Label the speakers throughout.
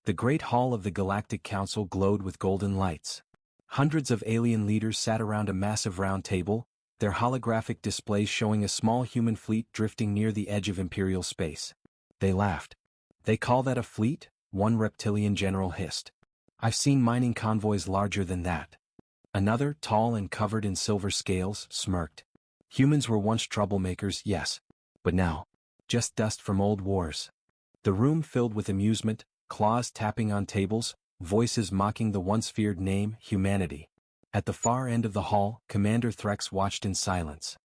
Speaker 1: The great hall of the Galactic Council glowed with golden lights. Hundreds of alien leaders sat around a massive round table, their holographic displays showing a small human fleet drifting near the edge of Imperial space. They laughed. "They call that a fleet?" one reptilian general hissed. "I've seen mining convoys larger than that." Another, tall and covered in silver scales, smirked. "Humans were once troublemakers, yes. But now, just dust from old wars." The room filled with amusement, claws tapping on tables, voices mocking the once feared name, humanity. At the far end of the hall, Commander Threx watched in silence.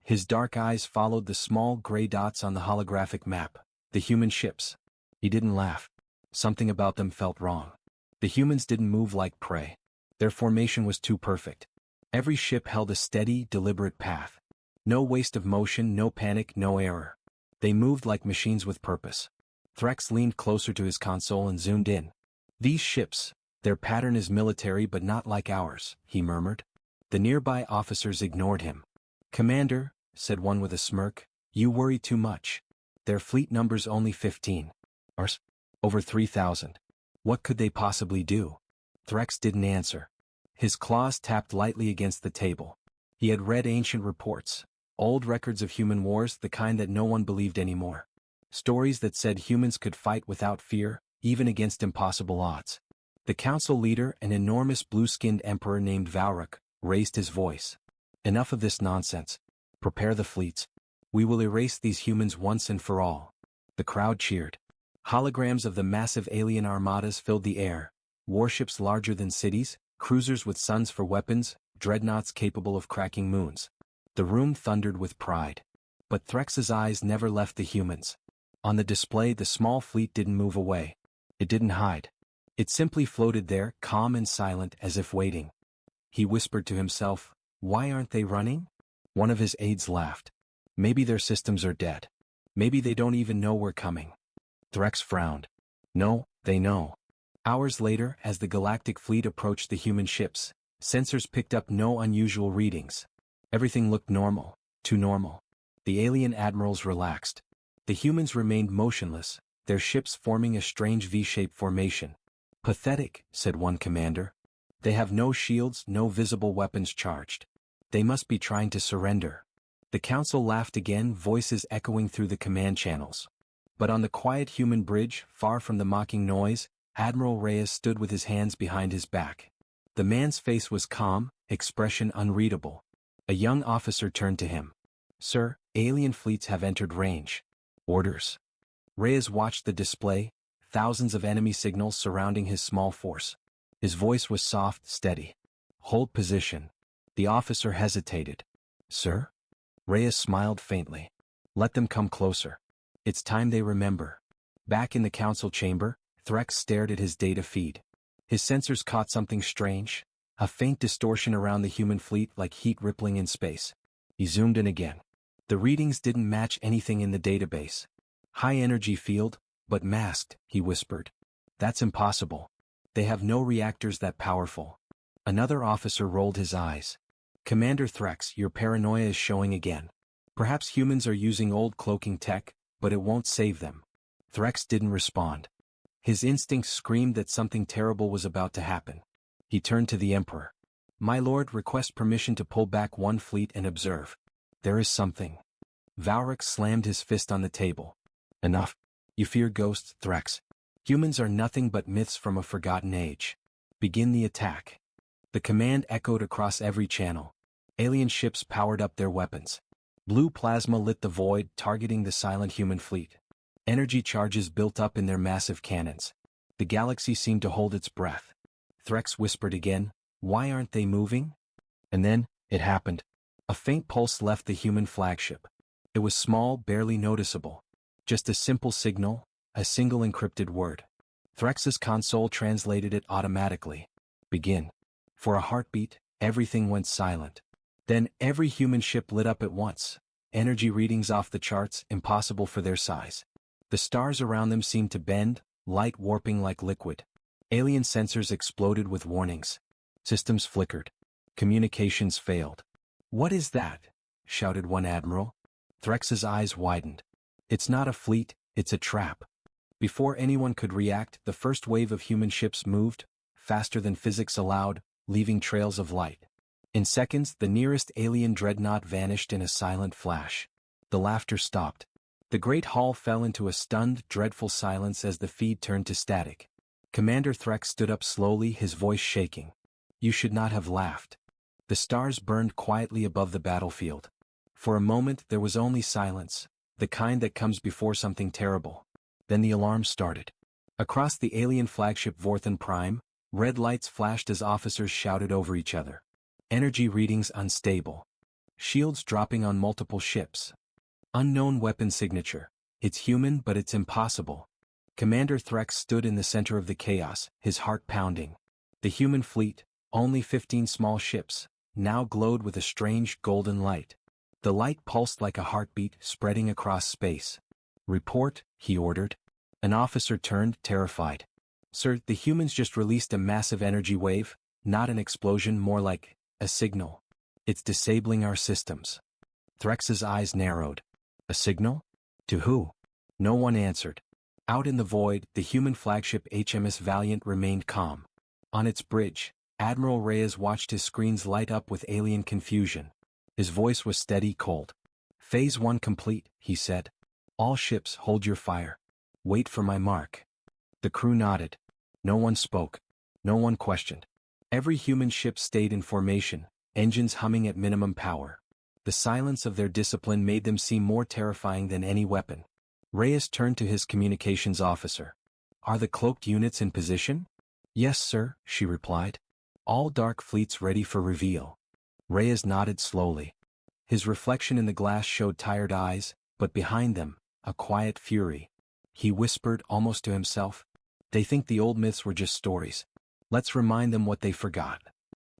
Speaker 1: His dark eyes followed the small gray dots on the holographic map, the human ships. He didn't laugh. Something about them felt wrong. The humans didn't move like prey. Their formation was too perfect. Every ship held a steady, deliberate path. No waste of motion, no panic, no error. They moved like machines with purpose. Threx leaned closer to his console and zoomed in. "These ships, their pattern is military but not like ours," he murmured. The nearby officers ignored him. "Commander," said one with a smirk, "you worry too much. Their fleet number's only 15. Ours? Over 3,000. What could they possibly do?" Threx didn't answer. His claws tapped lightly against the table. He had read ancient reports, old records of human wars, the kind that no one believed anymore. Stories that said humans could fight without fear, even against impossible odds. The council leader, an enormous blue-skinned emperor named Valruk, raised his voice. "Enough of this nonsense. Prepare the fleets. We will erase these humans once and for all." The crowd cheered. Holograms of the massive alien armadas filled the air, warships larger than cities, cruisers with suns for weapons, dreadnoughts capable of cracking moons. The room thundered with pride. But Threx's eyes never left the humans. On the display, the small fleet didn't move away. It didn't hide. It simply floated there, calm and silent, as if waiting. He whispered to himself, "Why aren't they running?" One of his aides laughed. "Maybe their systems are dead. Maybe they don't even know we're coming." Threx frowned. "No, they know." Hours later, as the galactic fleet approached the human ships, sensors picked up no unusual readings. Everything looked normal, too normal. The alien admirals relaxed. The humans remained motionless, their ships forming a strange V-shaped formation. "Pathetic," said one commander. "They have no shields, no visible weapons charged. They must be trying to surrender." The council laughed again, voices echoing through the command channels. But on the quiet human bridge, far from the mocking noise, Admiral Reyes stood with his hands behind his back. The man's face was calm, expression unreadable. A young officer turned to him. "Sir, alien fleets have entered range." "Orders." Reyes watched the display, thousands of enemy signals surrounding his small force. His voice was soft, steady. "Hold position." The officer hesitated. "Sir?" Reyes smiled faintly. "Let them come closer. It's time they remember." Back in the council chamber, Threx stared at his data feed. His sensors caught something strange, a faint distortion around the human fleet like heat rippling in space. He zoomed in again. The readings didn't match anything in the database. "High energy field, but masked," he whispered. "That's impossible. They have no reactors that powerful." Another officer rolled his eyes. "Commander Threx, your paranoia is showing again. Perhaps humans are using old cloaking tech, but it won't save them." Threx didn't respond. His instincts screamed that something terrible was about to happen. He turned to the Emperor. "My lord, request permission to pull back one fleet and observe. There is something." Valruk slammed his fist on the table. "Enough. You fear ghosts, Threx. Humans are nothing but myths from a forgotten age. Begin the attack." The command echoed across every channel. Alien ships powered up their weapons. Blue plasma lit the void, targeting the silent human fleet. Energy charges built up in their massive cannons. The galaxy seemed to hold its breath. Threx whispered again, "Why aren't they moving?" And then, it happened. A faint pulse left the human flagship. It was small, barely noticeable. Just a simple signal, a single encrypted word. Threx's console translated it automatically. "Begin." For a heartbeat, everything went silent. Then every human ship lit up at once. Energy readings off the charts, impossible for their size. The stars around them seemed to bend, light warping like liquid. Alien sensors exploded with warnings. Systems flickered. Communications failed. "What is that?" shouted one admiral. Threx's eyes widened. "It's not a fleet, it's a trap." Before anyone could react, the first wave of human ships moved, faster than physics allowed, leaving trails of light. In seconds, the nearest alien dreadnought vanished in a silent flash. The laughter stopped. The great hall fell into a stunned, dreadful silence as the feed turned to static. Commander Threx stood up slowly, his voice shaking. "You should not have laughed." The stars burned quietly above the battlefield. For a moment there was only silence, the kind that comes before something terrible. Then the alarm started. Across the alien flagship Vorthan Prime, red lights flashed as officers shouted over each other. Energy readings unstable. Shields dropping on multiple ships. Unknown weapon signature. It's human but it's impossible. Commander Threx stood in the center of the chaos, his heart pounding. The human fleet, only 15 small ships, now glowed with a strange golden light. The light pulsed like a heartbeat, spreading across space. "Report," he ordered. An officer turned, terrified. "Sir, the humans just released a massive energy wave, not an explosion, more like a signal. It's disabling our systems." Threx's eyes narrowed. A signal? To who? No one answered. Out in the void, the human flagship HMS Valiant remained calm. On its bridge, Admiral Reyes watched his screens light up with alien confusion. His voice was steady, cold. "Phase 1 complete," he said. "All ships, hold your fire. Wait for my mark." The crew nodded. No one spoke. No one questioned. Every human ship stayed in formation, engines humming at minimum power. The silence of their discipline made them seem more terrifying than any weapon. Reyes turned to his communications officer. "Are the cloaked units in position?" "Yes, sir," she replied. "All dark fleets ready for reveal." Reyes nodded slowly. His reflection in the glass showed tired eyes, but behind them, a quiet fury. He whispered, almost to himself, "They think the old myths were just stories. Let's remind them what they forgot."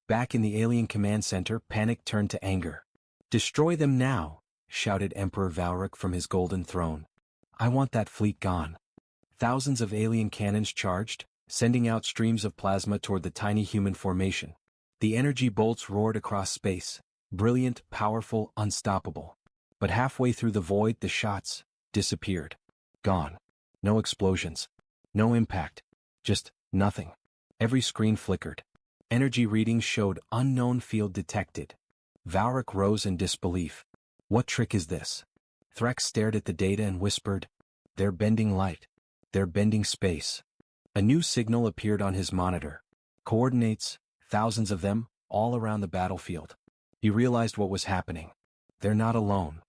Speaker 1: Back in the alien command center, panic turned to anger. "Destroy them now," shouted Emperor Valric from his golden throne. "I want that fleet gone." Thousands of alien cannons charged, sending out streams of plasma toward the tiny human formation. The energy bolts roared across space, brilliant, powerful, unstoppable. But halfway through the void, the shots disappeared. Gone. No explosions. No impact. Just nothing. Every screen flickered. Energy readings showed unknown field detected. Valric rose in disbelief. "What trick is this?" Threx stared at the data and whispered, "They're bending light. They're bending space." A new signal appeared on his monitor. Coordinates, thousands of them, all around the battlefield. He realized what was happening. They're not alone.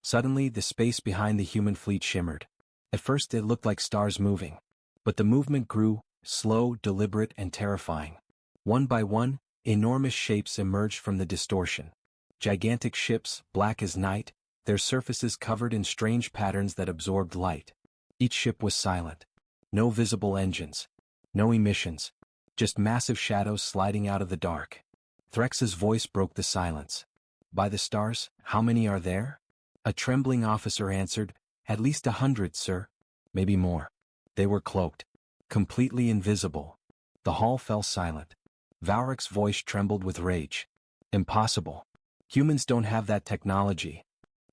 Speaker 1: Suddenly, the space behind the human fleet shimmered. At first it looked like stars moving. But the movement grew, slow, deliberate, and terrifying. One by one, enormous shapes emerged from the distortion. Gigantic ships, black as night, their surfaces covered in strange patterns that absorbed light. Each ship was silent. No visible engines. No emissions. Just massive shadows sliding out of the dark. Threx's voice broke the silence. "By the stars, how many are there?" A trembling officer answered, "At least 100, sir. Maybe more." They were cloaked. Completely invisible. The hall fell silent. Valric's voice trembled with rage. "Impossible. Humans don't have that technology."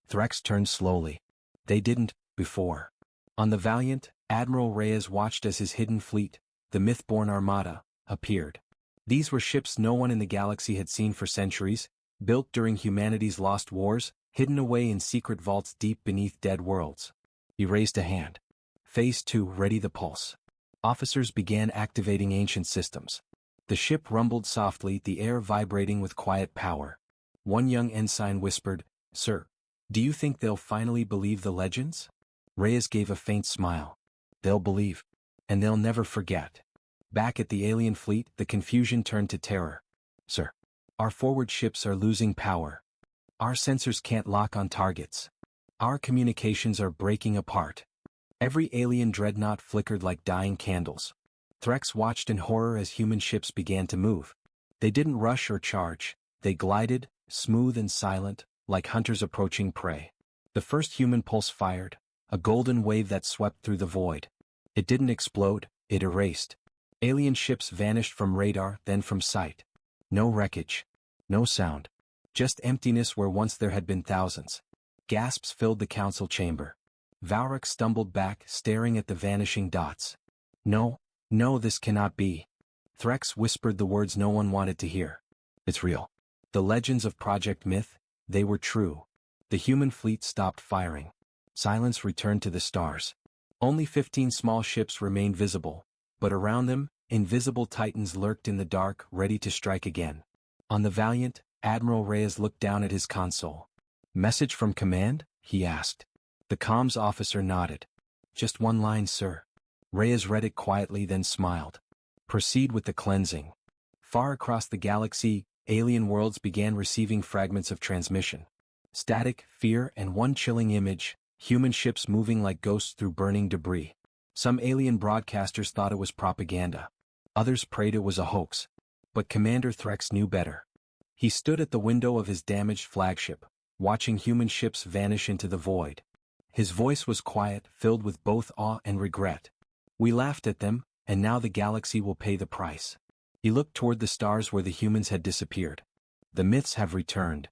Speaker 1: Threx turned slowly. "They didn't, before." On the Valiant, Admiral Reyes watched as his hidden fleet, the Mythborn Armada, appeared. These were ships no one in the galaxy had seen for centuries, built during humanity's lost wars, hidden away in secret vaults deep beneath dead worlds. He raised a hand. "Phase 2, ready the pulse." Officers began activating ancient systems. The ship rumbled softly, the air vibrating with quiet power. One young ensign whispered, "Sir, do you think they'll finally believe the legends?" Reyes gave a faint smile. "They'll believe. And they'll never forget." Back at the alien fleet, the confusion turned to terror. "Sir, our forward ships are losing power. Our sensors can't lock on targets. Our communications are breaking apart." Every alien dreadnought flickered like dying candles. Threx watched in horror as human ships began to move. They didn't rush or charge. They glided, smooth and silent, like hunters approaching prey. The first human pulse fired, a golden wave that swept through the void. It didn't explode, it erased. Alien ships vanished from radar, then from sight. No wreckage. No sound. Just emptiness where once there had been thousands. Gasps filled the council chamber. Valrak stumbled back, staring at the vanishing dots. No, no, this cannot be. Threx whispered the words no one wanted to hear. It's real. The legends of Project Myth, they were true. The human fleet stopped firing. Silence returned to the stars. Only 15 small ships remained visible, but around them, invisible titans lurked in the dark, ready to strike again. On the Valiant, Admiral Reyes looked down at his console. Message from command? He asked. The comms officer nodded. Just one line, sir. Reyes read it quietly, then smiled. Proceed with the cleansing. Far across the galaxy, alien worlds began receiving fragments of transmission. Static, fear, and one chilling image, human ships moving like ghosts through burning debris. Some alien broadcasters thought it was propaganda. Others prayed it was a hoax. But Commander Threx knew better. He stood at the window of his damaged flagship, watching human ships vanish into the void. His voice was quiet, filled with both awe and regret. We laughed at them, and now the galaxy will pay the price. He looked toward the stars where the humans had disappeared. The myths have returned.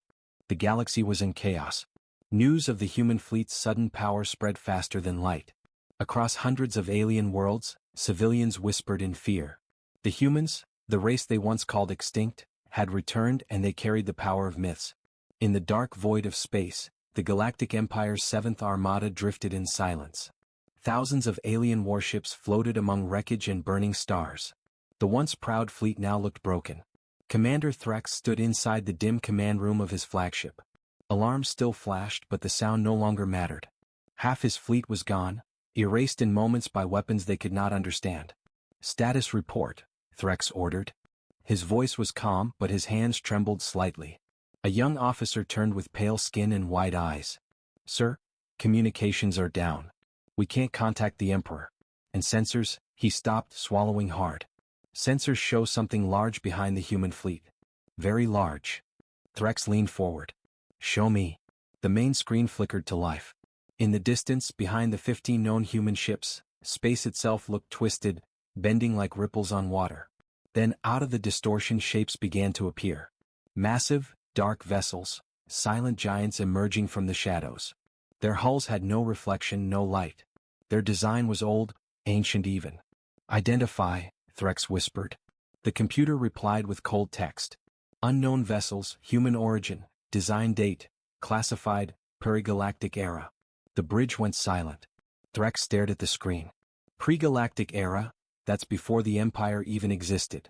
Speaker 1: The galaxy was in chaos. News of the human fleet's sudden power spread faster than light. Across hundreds of alien worlds, civilians whispered in fear. The humans, the race they once called extinct, had returned, and they carried the power of myths. In the dark void of space, the Galactic Empire's 7th Armada drifted in silence. Thousands of alien warships floated among wreckage and burning stars. The once proud fleet now looked broken. Commander Threx stood inside the dim command room of his flagship. Alarms still flashed, but the sound no longer mattered. Half his fleet was gone, erased in moments by weapons they could not understand. Status report, Threx ordered. His voice was calm, but his hands trembled slightly. A young officer turned with pale skin and wide eyes. Sir, communications are down. We can't contact the Emperor. And sensors, he stopped, swallowing hard. Sensors show something large behind the human fleet. Very large. Threx leaned forward. Show me. The main screen flickered to life. In the distance, behind the 15 known human ships, space itself looked twisted, bending like ripples on water. Then, out of the distortion, shapes began to appear. Massive, dark vessels, silent giants emerging from the shadows. Their hulls had no reflection, no light. Their design was old, ancient even. Identify, Threx whispered. The computer replied with cold text. Unknown vessels, human origin, design date, classified, perigalactic era. The bridge went silent. Threx stared at the screen. Pre-galactic era, that's before the Empire even existed.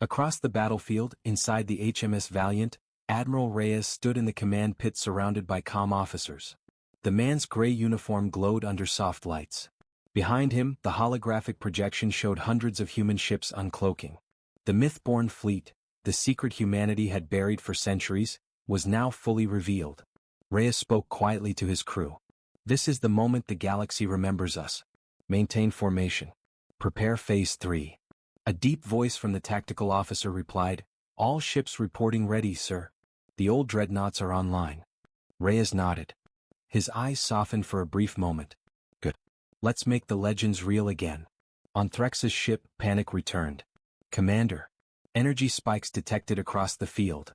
Speaker 1: Across the battlefield, inside the HMS Valiant, Admiral Reyes stood in the command pit surrounded by comm officers. The man's gray uniform glowed under soft lights. Behind him, the holographic projection showed hundreds of human ships uncloaking. The myth-born fleet, the secret humanity had buried for centuries, was now fully revealed. Reyes spoke quietly to his crew. This is the moment the galaxy remembers us. Maintain formation. Prepare Phase 3. A deep voice from the tactical officer replied, All ships reporting ready, sir. The old dreadnoughts are online. Reyes nodded. His eyes softened for a brief moment. Good. Let's make the legends real again. On Threx's ship, panic returned. Commander. Energy spikes detected across the field.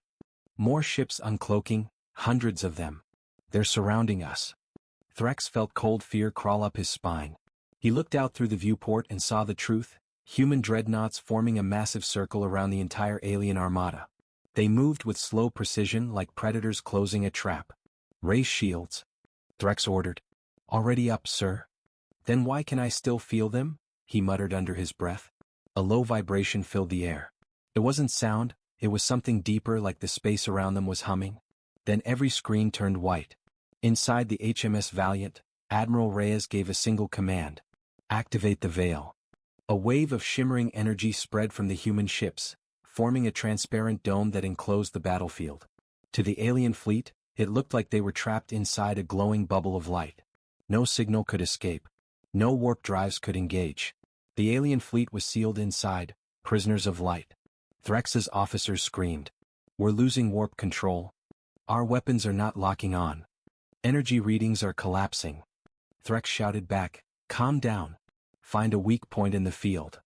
Speaker 1: More ships uncloaking, hundreds of them. They're surrounding us. Threx felt cold fear crawl up his spine. He looked out through the viewport and saw the truth, human dreadnoughts forming a massive circle around the entire alien armada. They moved with slow precision like predators closing a trap. Raise shields. Threx ordered. Already up, sir. Then why can I still feel them? He muttered under his breath. A low vibration filled the air. It wasn't sound, it was something deeper, like the space around them was humming. Then every screen turned white. Inside the HMS Valiant, Admiral Reyes gave a single command. Activate the veil. A wave of shimmering energy spread from the human ships, forming a transparent dome that enclosed the battlefield. To the alien fleet, it looked like they were trapped inside a glowing bubble of light. No signal could escape. No warp drives could engage. The alien fleet was sealed inside, prisoners of light. Threx's officers screamed. We're losing warp control. Our weapons are not locking on. Energy readings are collapsing. Threx shouted back, Calm down. Find a weak point in the field.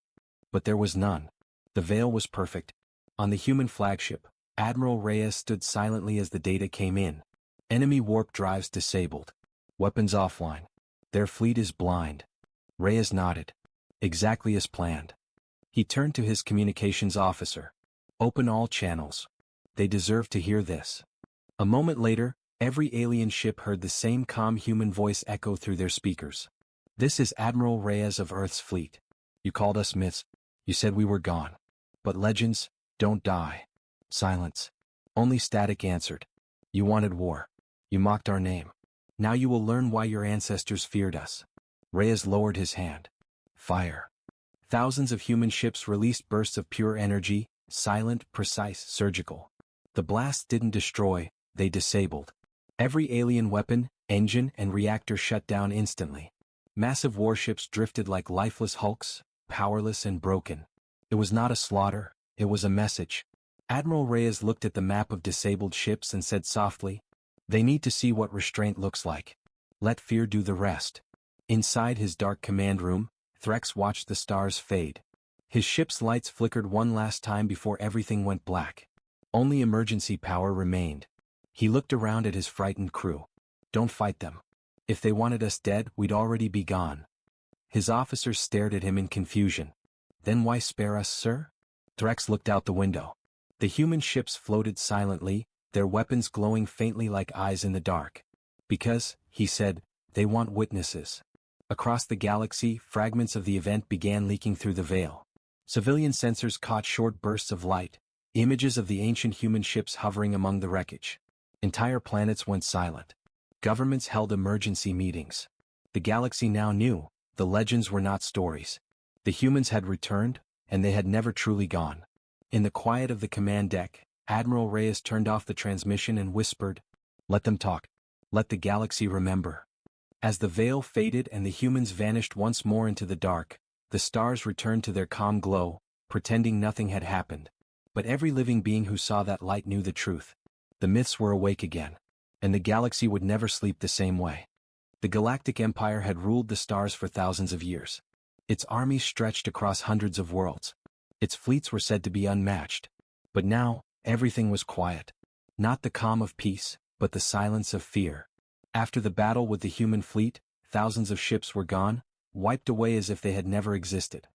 Speaker 1: But there was none. The veil was perfect. On the human flagship, Admiral Reyes stood silently as the data came in. Enemy warp drives disabled. Weapons offline. Their fleet is blind. Reyes nodded. Exactly as planned. He turned to his communications officer. Open all channels. They deserve to hear this. A moment later, every alien ship heard the same calm human voice echo through their speakers. This is Admiral Reyes of Earth's fleet. You called us myths. You said we were gone. But legends don't die. Silence. Only static answered. You wanted war. You mocked our name. Now you will learn why your ancestors feared us. Reyes lowered his hand. Fire. Thousands of human ships released bursts of pure energy, silent, precise, surgical. The blasts didn't destroy, they disabled. Every alien weapon, engine, and reactor shut down instantly. Massive warships drifted like lifeless hulks, powerless and broken. It was not a slaughter, it was a message. Admiral Reyes looked at the map of disabled ships and said softly, "They need to see what restraint looks like. Let fear do the rest." Inside his dark command room, Threx watched the stars fade. His ship's lights flickered one last time before everything went black. Only emergency power remained. He looked around at his frightened crew. Don't fight them. If they wanted us dead, we'd already be gone. His officers stared at him in confusion. Then why spare us, sir? Threx looked out the window. The human ships floated silently, their weapons glowing faintly like eyes in the dark. Because, he said, they want witnesses. Across the galaxy, fragments of the event began leaking through the veil. Civilian sensors caught short bursts of light, images of the ancient human ships hovering among the wreckage. Entire planets went silent. Governments held emergency meetings. The galaxy now knew, the legends were not stories. The humans had returned, and they had never truly gone. In the quiet of the command deck, Admiral Reyes turned off the transmission and whispered, "Let them talk. Let the galaxy remember." As the veil faded and the humans vanished once more into the dark, the stars returned to their calm glow, pretending nothing had happened. But every living being who saw that light knew the truth. The myths were awake again, and the galaxy would never sleep the same way. The Galactic Empire had ruled the stars for thousands of years. Its armies stretched across hundreds of worlds. Its fleets were said to be unmatched. But now, everything was quiet. Not the calm of peace, but the silence of fear. After the battle with the human fleet, thousands of ships were gone, wiped away as if they had never existed.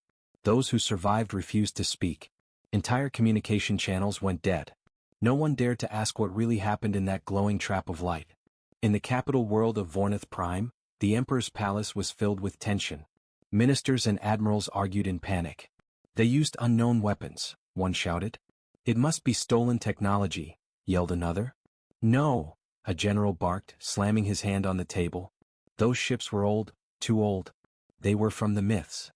Speaker 1: Those who survived refused to speak. Entire communication channels went dead. No one dared to ask what really happened in that glowing trap of light. In the capital world of Vornith Prime, the Emperor's palace was filled with tension. Ministers and admirals argued in panic. They used unknown weapons, one shouted. "It must be stolen technology," yelled another. "No," a general barked, slamming his hand on the table. "Those ships were old, too old. They were from the myths."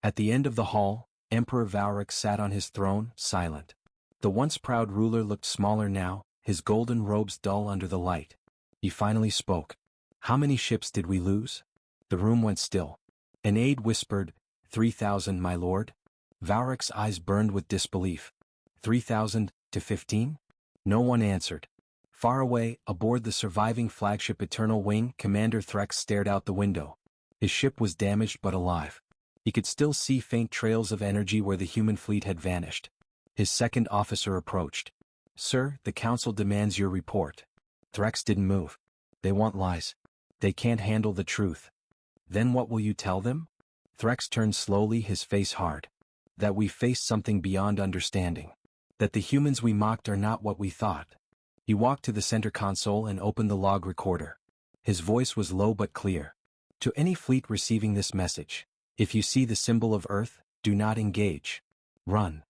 Speaker 1: At the end of the hall, Emperor Valric sat on his throne, silent. The once proud ruler looked smaller now, his golden robes dull under the light. He finally spoke. "How many ships did we lose?" The room went still. An aide whispered, 3,000, my lord." Valric's eyes burned with disbelief. 3,000 to 15? No one answered. Far away, aboard the surviving flagship Eternal Wing, Commander Threx stared out the window. His ship was damaged but alive. He could still see faint trails of energy where the human fleet had vanished. His second officer approached. "Sir, the council demands your report." Threx didn't move. "They want lies. They can't handle the truth." "Then what will you tell them?" Threx turned slowly, his face hard. "That we faced something beyond understanding. That the humans we mocked are not what we thought." He walked to the center console and opened the log recorder. His voice was low but clear. "To any fleet receiving this message, if you see the symbol of Earth, do not engage. Run."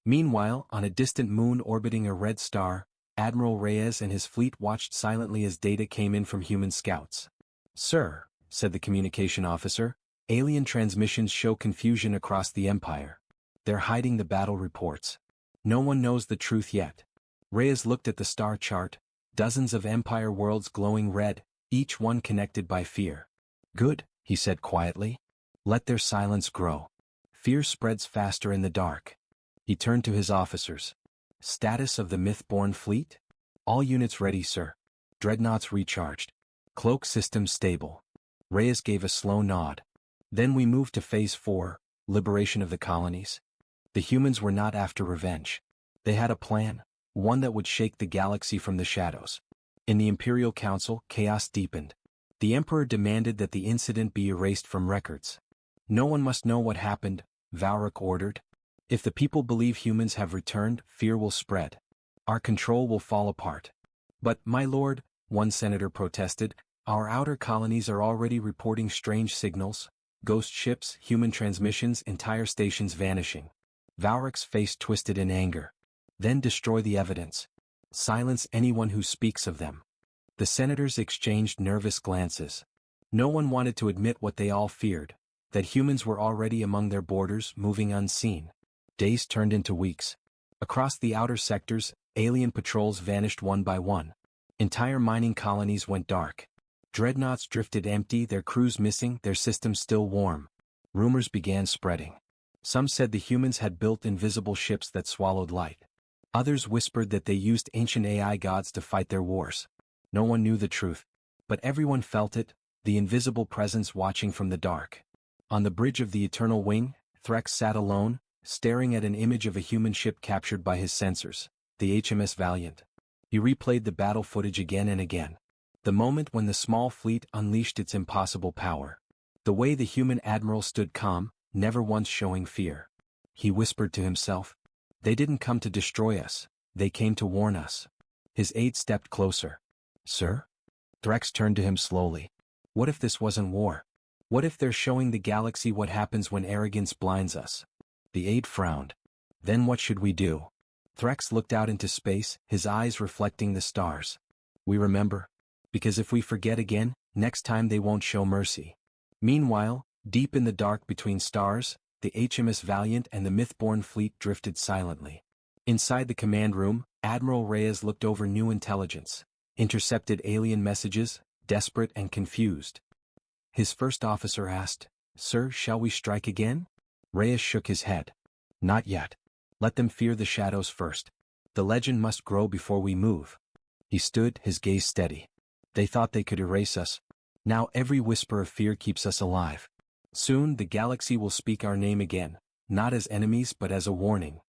Speaker 1: Meanwhile, on a distant moon orbiting a red star, Admiral Reyes and his fleet watched silently as data came in from human scouts. "Sir," said the communication officer, "alien transmissions show confusion across the Empire. They're hiding the battle reports. No one knows the truth yet." Reyes looked at the star chart, dozens of Empire worlds glowing red, each one connected by fear. "Good," he said quietly. "Let their silence grow. Fear spreads faster in the dark." He turned to his officers. "Status of the myth-born fleet?" "All units ready, sir. Dreadnoughts recharged. Cloak systems stable." Reyes gave a slow nod. "Then we moved to Phase 4, liberation of the colonies." The humans were not after revenge. They had a plan, one that would shake the galaxy from the shadows. In the Imperial Council, chaos deepened. The Emperor demanded that the incident be erased from records. No one must know what happened, Valrak ordered. If the people believe humans have returned, fear will spread. Our control will fall apart. But, my lord, one senator protested, our outer colonies are already reporting strange signals, ghost ships, human transmissions, entire stations vanishing. Valrak's face twisted in anger. Then destroy the evidence. Silence anyone who speaks of them. The senators exchanged nervous glances. No one wanted to admit what they all feared, that humans were already among their borders, moving unseen. Days turned into weeks. Across the outer sectors, alien patrols vanished one by one. Entire mining colonies went dark. Dreadnoughts drifted empty, their crews missing, their systems still warm. Rumors began spreading. Some said the humans had built invisible ships that swallowed light. Others whispered that they used ancient AI gods to fight their wars. No one knew the truth. But everyone felt it, the invisible presence watching from the dark. On the bridge of the Eternal Wing, Threx sat alone, staring at an image of a human ship captured by his sensors, the HMS Valiant. He replayed the battle footage again and again. The moment when the small fleet unleashed its impossible power. The way the human admiral stood calm, never once showing fear. He whispered to himself, "They didn't come to destroy us, they came to warn us." His aide stepped closer. "Sir?" Threx turned to him slowly. "What if this wasn't war? What if they're showing the galaxy what happens when arrogance blinds us?" The aide frowned. "Then what should we do?" Threx looked out into space, his eyes reflecting the stars. "We remember. Because if we forget again, next time they won't show mercy." Meanwhile, deep in the dark between stars, the HMS Valiant and the Mythborn fleet drifted silently. Inside the command room, Admiral Reyes looked over new intelligence, intercepted alien messages, desperate and confused. His first officer asked, "Sir, shall we strike again?" Reyes shook his head. "Not yet. Let them fear the shadows first. The legend must grow before we move." He stood, his gaze steady. "They thought they could erase us. Now every whisper of fear keeps us alive. Soon the galaxy will speak our name again, not as enemies but as a warning."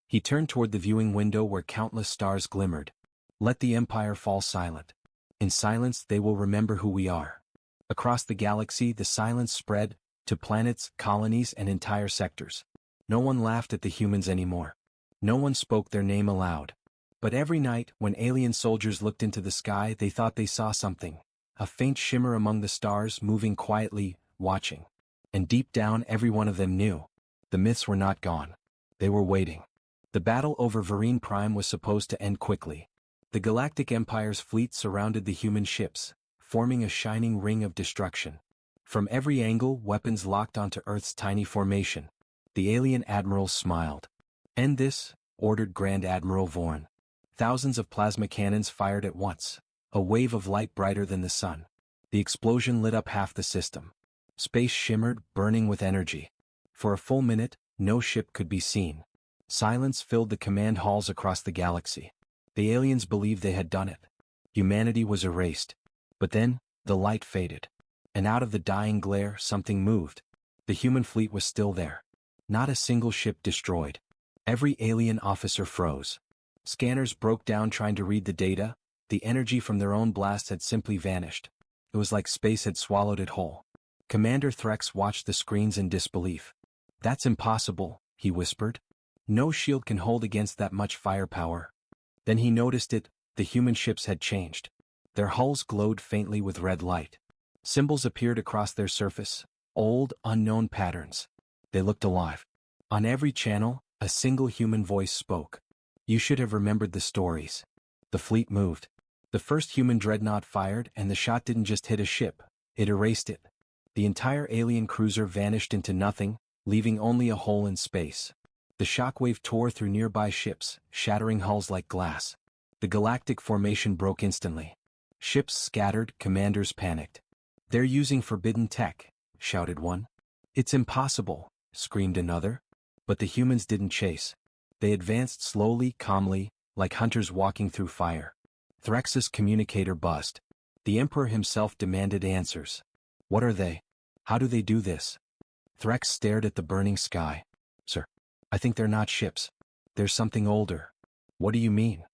Speaker 1: He turned toward the viewing window where countless stars glimmered. "Let the Empire fall silent. In silence they will remember who we are." Across the galaxy the silence spread, to planets, colonies and entire sectors. No one laughed at the humans anymore. No one spoke their name aloud. But every night, when alien soldiers looked into the sky, they thought they saw something. A faint shimmer among the stars, moving quietly, watching. And deep down every one of them knew. The myths were not gone. They were waiting. The battle over Vereen Prime was supposed to end quickly. The Galactic Empire's fleet surrounded the human ships, forming a shining ring of destruction. From every angle, weapons locked onto Earth's tiny formation. The alien admirals smiled. "End this," ordered Grand Admiral Vorn. Thousands of plasma cannons fired at once, a wave of light brighter than the sun. The explosion lit up half the system. Space shimmered, burning with energy. For a full minute, no ship could be seen. Silence filled the command halls across the galaxy. The aliens believed they had done it. Humanity was erased. But then, the light faded. And out of the dying glare, something moved. The human fleet was still there. Not a single ship destroyed. Every alien officer froze. Scanners broke down trying to read the data. The energy from their own blast had simply vanished. It was like space had swallowed it whole. Commander Threx watched the screens in disbelief. "That's impossible," he whispered. "No shield can hold against that much firepower." Then he noticed it, the human ships had changed. Their hulls glowed faintly with red light. Symbols appeared across their surface, old, unknown patterns. They looked alive. On every channel, a single human voice spoke. "You should have remembered the stories." The fleet moved. The first human dreadnought fired, and the shot didn't just hit a ship, it erased it. The entire alien cruiser vanished into nothing, leaving only a hole in space. The shockwave tore through nearby ships, shattering hulls like glass. The galactic formation broke instantly. Ships scattered, commanders panicked. "They're using forbidden tech," shouted one. "It's impossible," screamed another. But the humans didn't chase. They advanced slowly, calmly, like hunters walking through fire. Threx's communicator buzzed. The Emperor himself demanded answers. "What are they? How do they do this?" Threx stared at the burning sky. "Sir, I think they're not ships. There's something older." "What do you mean?"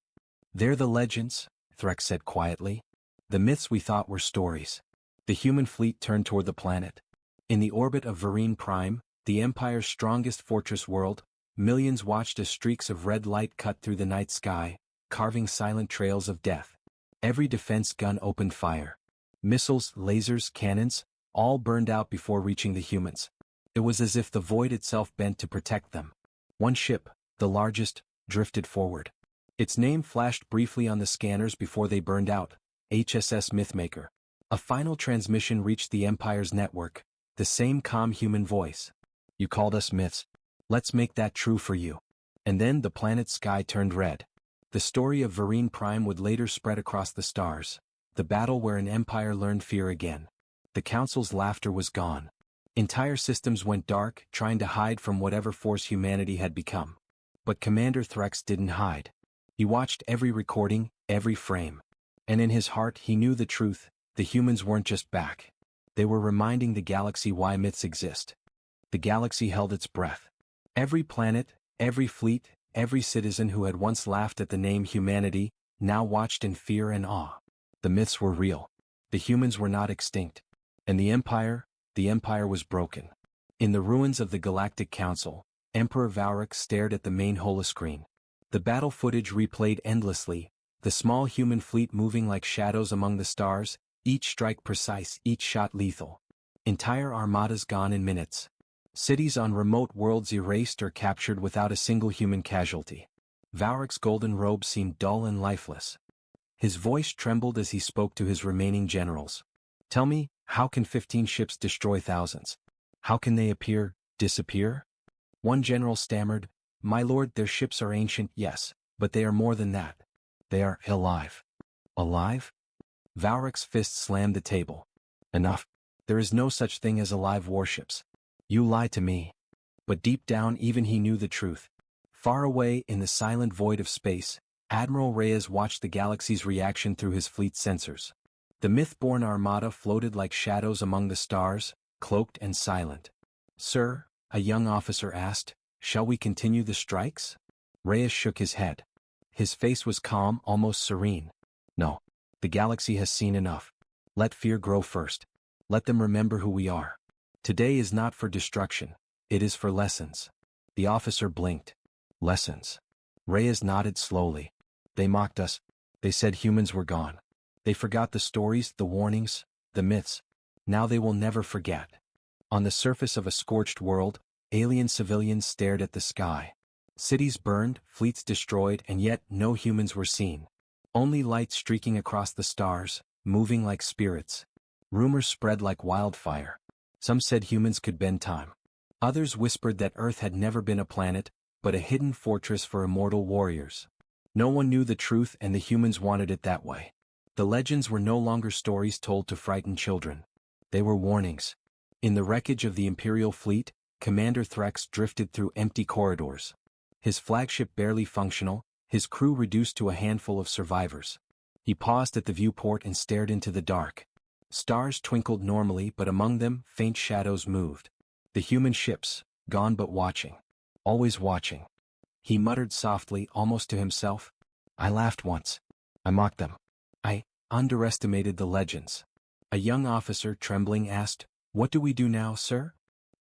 Speaker 1: "They're the legends," Threx said quietly. "The myths we thought were stories. The human fleet turned toward the planet. In the orbit of Vereen Prime, the Empire's strongest fortress world, millions watched as streaks of red light cut through the night sky, carving silent trails of death. Every defense gun opened fire. Missiles, lasers, cannons, all burned out before reaching the humans. It was as if the void itself bent to protect them. One ship, the largest, drifted forward. Its name flashed briefly on the scanners before they burned out, HSS Mythmaker. A final transmission reached the Empire's network, the same calm human voice. You called us myths. Let's make that true for you. And then the planet's sky turned red. The story of Vereen Prime would later spread across the stars, the battle where an empire learned fear again. The Council's laughter was gone. Entire systems went dark, trying to hide from whatever force humanity had become. But Commander Threx didn't hide. He watched every recording, every frame. And in his heart he knew the truth, the humans weren't just back. They were reminding the galaxy why myths exist. The galaxy held its breath. Every planet, every fleet, every citizen who had once laughed at the name humanity, now watched in fear and awe. The myths were real. The humans were not extinct. And the Empire was broken. In the ruins of the Galactic Council, Emperor Valric stared at the main holoscreen. The battle footage replayed endlessly, the small human fleet moving like shadows among the stars, each strike precise, each shot lethal. Entire armadas gone in minutes. Cities on remote worlds erased or captured without a single human casualty. Valric's golden robe seemed dull and lifeless. His voice trembled as he spoke to his remaining generals. Tell me, how can 15 ships destroy thousands? How can they disappear? One general stammered, My lord, their ships are ancient, yes, but they are more than that. They are alive. Alive? Valric's fist slammed the table. Enough. There is no such thing as alive warships. You lie to me. But deep down even he knew the truth. Far away in the silent void of space, Admiral Reyes watched the galaxy's reaction through his fleet's sensors. The myth-born armada floated like shadows among the stars, cloaked and silent. Sir, a young officer asked, shall we continue the strikes? Reyes shook his head. His face was calm, almost serene. No. The galaxy has seen enough. Let fear grow first. Let them remember who we are. Today is not for destruction. It is for lessons. The officer blinked. Lessons. Reyes nodded slowly. They mocked us. They said humans were gone. They forgot the stories, the warnings, the myths. Now they will never forget. On the surface of a scorched world, alien civilians stared at the sky. Cities burned, fleets destroyed, and yet no humans were seen. Only light streaking across the stars, moving like spirits. Rumors spread like wildfire. Some said humans could bend time. Others whispered that Earth had never been a planet, but a hidden fortress for immortal warriors. No one knew the truth and the humans wanted it that way. The legends were no longer stories told to frighten children. They were warnings. In the wreckage of the Imperial fleet, Commander Threx drifted through empty corridors. His flagship barely functional, his crew reduced to a handful of survivors. He paused at the viewport and stared into the dark. Stars twinkled normally, but among them, faint shadows moved. The human ships, gone but watching. Always watching. He muttered softly, almost to himself. I laughed once. I mocked them. I underestimated the legends. A young officer, trembling, asked, What do we do now, sir?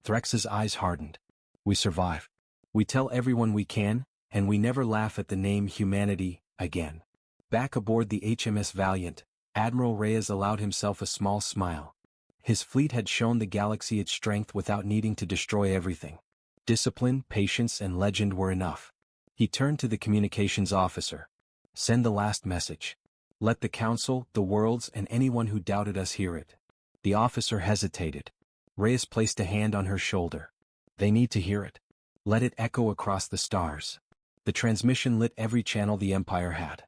Speaker 1: Threx's eyes hardened. We survive. We tell everyone we can, and we never laugh at the name humanity again. Back aboard the HMS Valiant, Admiral Reyes allowed himself a small smile. His fleet had shown the galaxy its strength without needing to destroy everything. Discipline, patience, and legend were enough. He turned to the communications officer. Send the last message. Let the Council, the worlds, and anyone who doubted us hear it. The officer hesitated. Reyes placed a hand on her shoulder. They need to hear it. Let it echo across the stars. The transmission lit every channel the Empire had.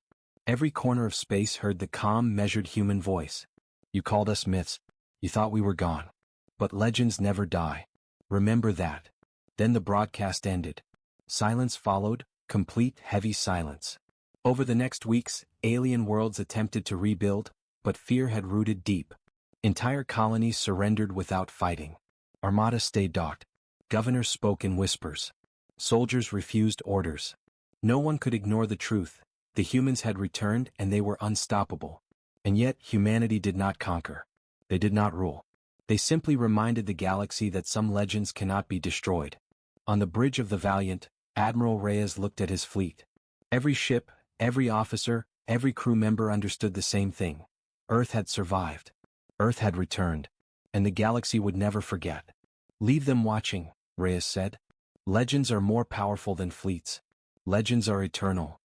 Speaker 1: Every corner of space heard the calm, measured human voice. You called us myths. You thought we were gone. But legends never die. Remember that. Then the broadcast ended. Silence followed, complete, heavy silence. Over the next weeks, alien worlds attempted to rebuild, but fear had rooted deep. Entire colonies surrendered without fighting. Armada stayed docked. Governors spoke in whispers. Soldiers refused orders. No one could ignore the truth. The humans had returned and they were unstoppable. And yet humanity did not conquer. They did not rule. They simply reminded the galaxy that some legends cannot be destroyed. On the bridge of the Valiant, Admiral Reyes looked at his fleet. Every ship, every officer, every crew member understood the same thing. Earth had survived. Earth had returned. And the galaxy would never forget. Leave them watching, Reyes said. Legends are more powerful than fleets. Legends are eternal.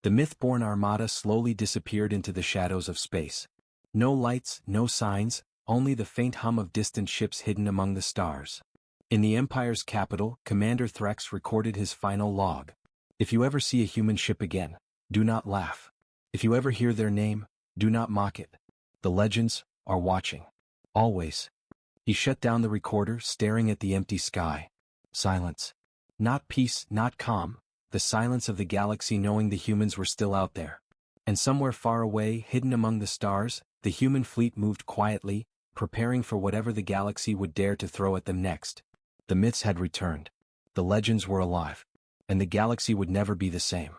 Speaker 1: The myth-born armada slowly disappeared into the shadows of space. No lights, no signs, only the faint hum of distant ships hidden among the stars. In the Empire's capital, Commander Threx recorded his final log. If you ever see a human ship again, do not laugh. If you ever hear their name, do not mock it. The legends are watching. Always. He shut down the recorder, staring at the empty sky. Silence. Not peace, not calm, the silence of the galaxy knowing the humans were still out there. And somewhere far away, hidden among the stars, the human fleet moved quietly, preparing for whatever the galaxy would dare to throw at them next. The myths had returned. The legends were alive. And the galaxy would never be the same.